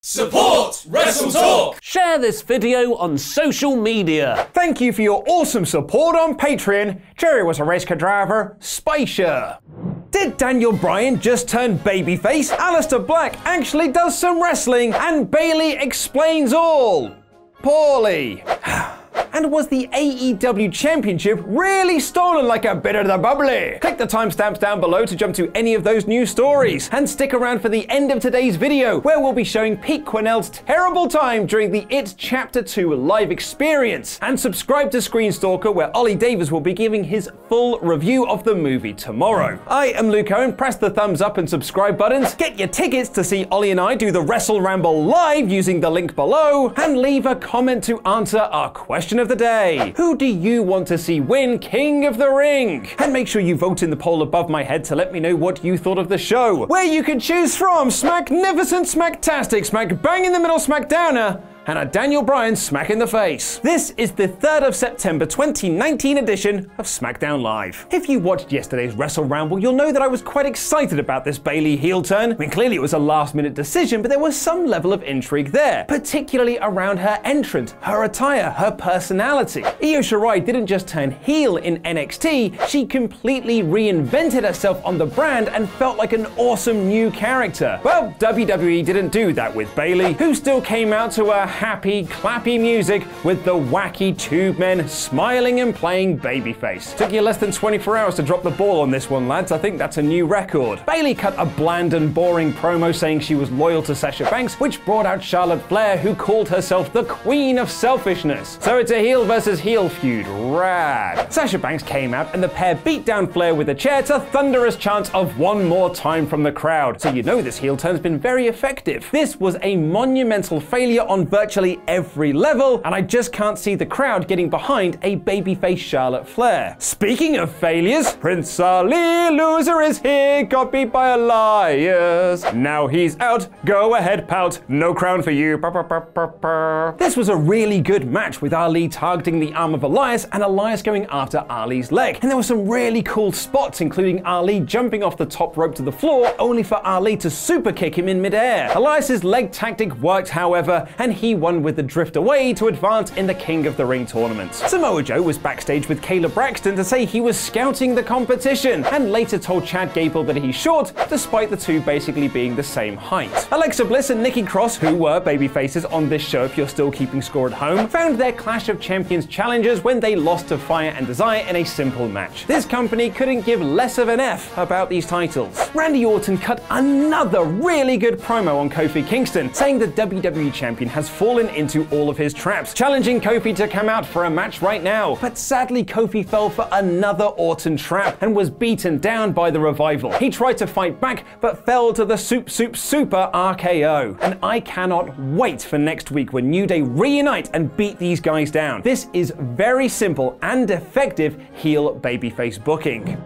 Support WrestleTalk! Share this video on social media. Thank you for your awesome support on Patreon. Jerry was a race car driver, Spicer. Did Daniel Bryan just turn babyface? Aleister Black actually does some wrestling, and Bayley explains all. Poorly. And was the AEW Championship really stolen like a bit of the bubbly? Click the timestamps down below to jump to any of those news stories. And stick around for the end of today's video, where we'll be showing Pete Quinnell's terrible time during the It Chapter 2 live experience. And subscribe to Screen Stalker, where Ollie Davis will be giving his full review of the movie tomorrow. I am Luke Owen. Press the thumbs up and subscribe buttons. Get your tickets to see Ollie and I do the Wrestle Ramble live using the link below. And leave a comment to answer our question of the day. Who do you want to see win King of the Ring? And make sure you vote in the poll above my head to let me know what you thought of the show, where you can choose from Smacknificent, Smacktastic, Smack Bang in the Middle, Smackdowner, and a Daniel Bryan smack in the face. This is the 3rd of September 2019 edition of SmackDown Live. If you watched yesterday's Wrestle Ramble, you'll know that I was quite excited about this Bayley heel turn. I mean, clearly it was a last-minute decision, but there was some level of intrigue there, particularly around her entrance, her attire, her personality. Io Shirai didn't just turn heel in NXT, she completely reinvented herself on the brand and felt like an awesome new character. Well, WWE didn't do that with Bayley, who still came out to a happy, clappy music with the wacky tube men smiling and playing babyface. Took you less than 24 hours to drop the ball on this one, lads. I think that's a new record. Bayley cut a bland and boring promo saying she was loyal to Sasha Banks, which brought out Charlotte Flair, who called herself the Queen of Selfishness. So it's a heel versus heel feud. Rad. Sasha Banks came out and the pair beat down Flair with a chair to thunderous chants of "one more time" from the crowd. So you know this heel turn's been very effective. This was a monumental failure on virtually every level, and I just can't see the crowd getting behind a babyface Charlotte Flair. Speaking of failures, Prince Ali, loser, is here, got beat by Elias. Now he's out, go ahead, pout, no crown for you. This was a really good match, with Ali targeting the arm of Elias and Elias going after Ali's leg. And there were some really cool spots, including Ali jumping off the top rope to the floor, only for Ali to super kick him in midair. Elias's leg tactic worked, however, and he won with the drift away to advance in the King of the Ring tournament. Samoa Joe was backstage with Kayla Braxton to say he was scouting the competition, and later told Chad Gable that he's short, despite the two basically being the same height. Alexa Bliss and Nikki Cross, who were babyfaces on this show if you're still keeping score at home, found their Clash of Champions challenges when they lost to Fire and Desire in a simple match. This company couldn't give less of an F about these titles. Randy Orton cut another really good promo on Kofi Kingston, saying the WWE Champion has fallen into all of his traps, challenging Kofi to come out for a match right now. But sadly, Kofi fell for another Orton trap and was beaten down by the Revival. He tried to fight back, but fell to the super RKO. And I cannot wait for next week when New Day reunite and beat these guys down. This is very simple and effective heel babyface booking.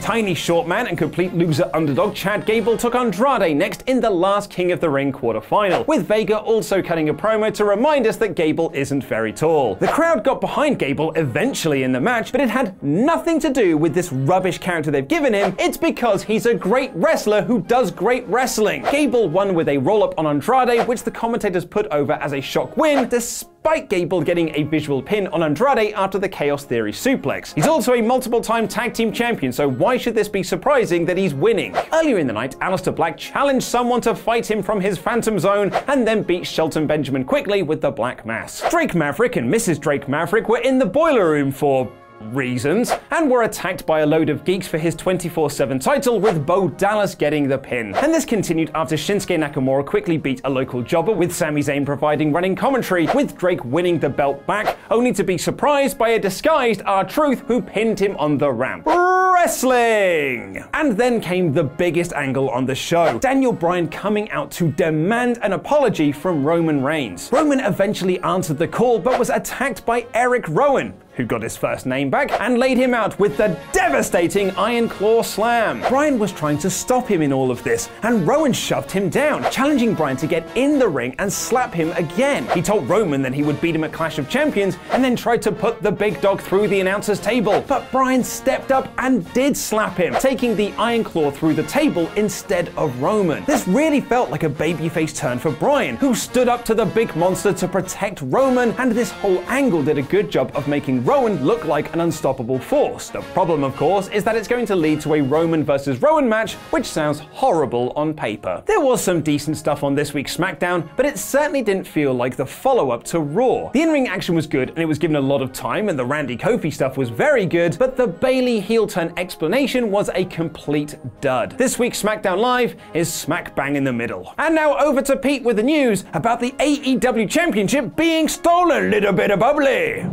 Tiny short man and complete loser underdog Chad Gable took Andrade next in the last King of the Ring quarterfinal, with Vega also cutting a promo to remind us that Gable isn't very tall. The crowd got behind Gable eventually in the match, but it had nothing to do with this rubbish character they've given him. It's because he's a great wrestler who does great wrestling. Gable won with a roll-up on Andrade, which the commentators put over as a shock win, despite Gable getting a visual pin on Andrade after the Chaos Theory suplex. He's also a multiple-time tag team champion, so why should this be surprising that he's winning? Earlier in the night, Aleister Black challenged someone to fight him from his Phantom Zone and then beat Shelton Benjamin quickly with the Black Mass. Drake Maverick and Mrs. Drake Maverick were in the boiler room for reasons, and were attacked by a load of geeks for his 24/7 title, with Bo Dallas getting the pin. And this continued after Shinsuke Nakamura quickly beat a local jobber, with Sami Zayn providing running commentary, with Drake winning the belt back, only to be surprised by a disguised R-Truth who pinned him on the ramp. Wrestling! And then came the biggest angle on the show, Daniel Bryan coming out to demand an apology from Roman Reigns. Roman eventually answered the call, but was attacked by Eric Rowan, who got his first name back, and laid him out with the devastating Iron Claw Slam. Bryan was trying to stop him in all of this, and Rowan shoved him down, challenging Bryan to get in the ring and slap him again. He told Roman that he would beat him at Clash of Champions, and then tried to put the big dog through the announcer's table. But Bryan stepped up and did slap him, taking the Iron Claw through the table instead of Roman. This really felt like a babyface turn for Bryan, who stood up to the big monster to protect Roman, and this whole angle did a good job of making Rowan look like an unstoppable force. The problem, of course, is that it's going to lead to a Roman versus Rowan match, which sounds horrible on paper. There was some decent stuff on this week's SmackDown, but it certainly didn't feel like the follow-up to Raw. The in-ring action was good, and it was given a lot of time, and the Randy Kofi stuff was very good, but the Bayley heel turn explanation was a complete dud. This week's SmackDown Live is smack bang in the middle. And now over to Pete with the news about the AEW Championship being stolen. Little bit of bubbly.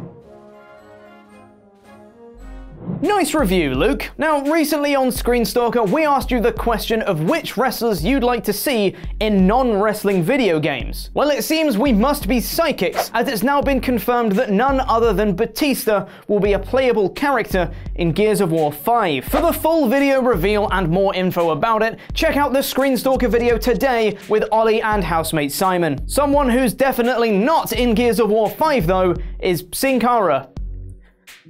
Nice review, Luke. Now, recently on Screen Stalker, we asked you the question of which wrestlers you'd like to see in non-wrestling video games. Well, it seems we must be psychics, as it's now been confirmed that none other than Batista will be a playable character in Gears of War 5. For the full video reveal and more info about it, check out the Screen Stalker video today with Ollie and housemate Simon. Someone who's definitely not in Gears of War 5, though, is Cara.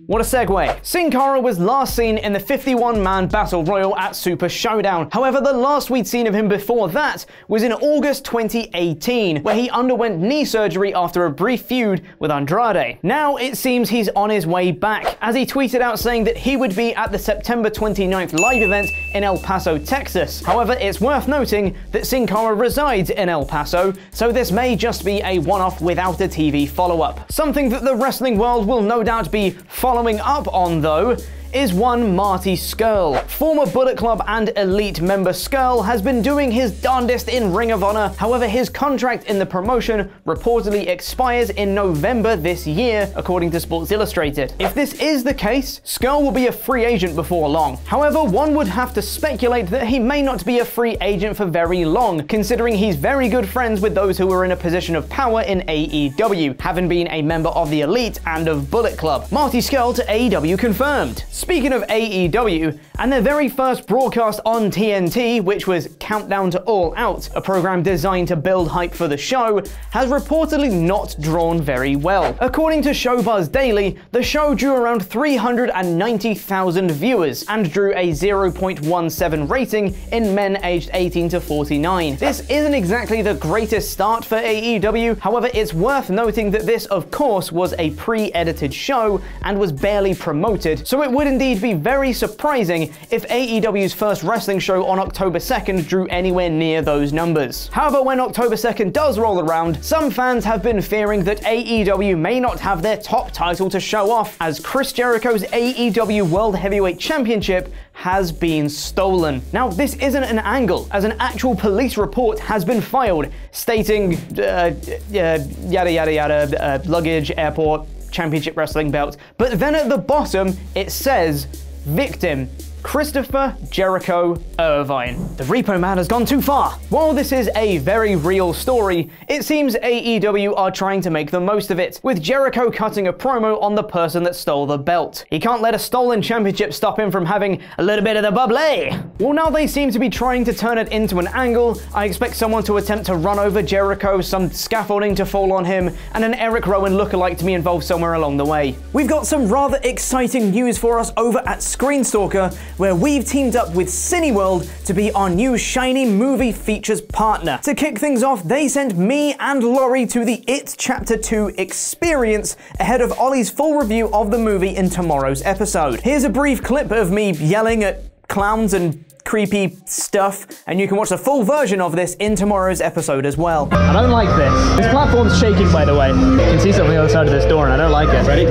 What a segue. Cara was last seen in the 51-man Battle Royal at Super Showdown. However, the last we'd seen of him before that was in August 2018, where he underwent knee surgery after a brief feud with Andrade. Now it seems he's on his way back, as he tweeted out saying that he would be at the September 29th live event in El Paso, Texas. However, it's worth noting that Cara resides in El Paso, so this may just be a one-off without a TV follow-up. Something that the wrestling world will no doubt be following up on, though, is one Marty Scurll. Former Bullet Club and Elite member Scurll has been doing his darndest in Ring of Honor. However, his contract in the promotion reportedly expires in November this year, according to Sports Illustrated. If this is the case, Scurll will be a free agent before long. However, one would have to speculate that he may not be a free agent for very long, considering he's very good friends with those who are in a position of power in AEW, having been a member of the Elite and of Bullet Club. Marty Scurll to AEW confirmed. Speaking of AEW, and their very first broadcast on TNT, which was Countdown to All Out, a program designed to build hype for the show, has reportedly not drawn very well. According to Showbuzz Daily, the show drew around 390,000 viewers and drew a 0.17 rating in men aged 18 to 49. This isn't exactly the greatest start for AEW, however, it's worth noting that this, of course, was a pre-edited show and was barely promoted, so it would indeed be very surprising if AEW's first wrestling show on October 2nd drew anywhere near those numbers. However, when October 2nd does roll around, some fans have been fearing that AEW may not have their top title to show off, as Chris Jericho's AEW World Heavyweight Championship has been stolen. Now, this isn't an angle, as an actual police report has been filed stating yada yada yada, luggage, airport, championship wrestling belt. But then at the bottom, it says, victim, Christopher Jericho Irvine. The Repo Man has gone too far. While this is a very real story, it seems AEW are trying to make the most of it, with Jericho cutting a promo on the person that stole the belt. He can't let a stolen championship stop him from having a little bit of the bubbly. Well, now they seem to be trying to turn it into an angle. I expect someone to attempt to run over Jericho, some scaffolding to fall on him, and an Eric Rowan lookalike to be involved somewhere along the way. We've got some rather exciting news for us over at Screen Stalker, where we've teamed up with Cineworld to be our new shiny movie features partner. To kick things off, they sent me and Laurie to the It Chapter 2 experience ahead of Ollie's full review of the movie in tomorrow's episode. Here's a brief clip of me yelling at clowns and creepy stuff, and you can watch the full version of this in tomorrow's episode as well. I don't like this. This platform's shaking, by the way. You can see something on the other side of this door, and I don't like it. Ready?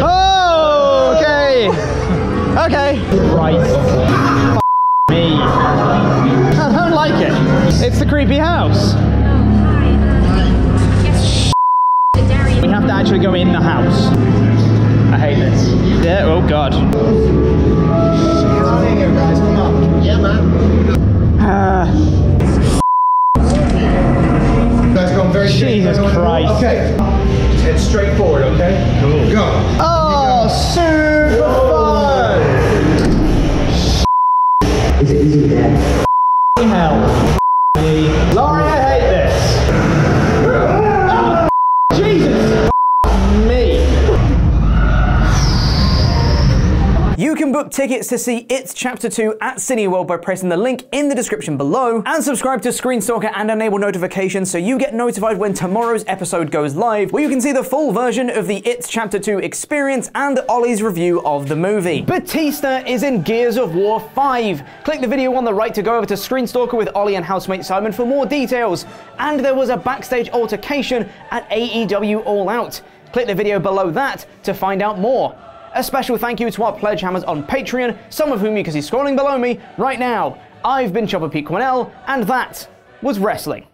Oh, okay. Okay. Right. Me. I don't like it. It's the creepy house. We have to actually go in the house. I hate this. Yeah, oh god. Yeah, man. You guys going very Jesus Christ. Okay. Head straight forward, okay? Cool. Go. Oh! up tickets to see It's Chapter 2 at Cineworld by pressing the link in the description below, and subscribe to Screen Stalker and enable notifications so you get notified when tomorrow's episode goes live, where you can see the full version of the It's Chapter 2 experience and Ollie's review of the movie. Batista is in Gears of War 5. Click the video on the right to go over to Screen Stalker with Ollie and housemate Simon for more details. And there was a backstage altercation at AEW All Out. Click the video below that to find out more. A special thank you to our pledge hammers on Patreon, some of whom you can see scrolling below me right now. I've been Chopper Pete Quinnell, and that was wrestling.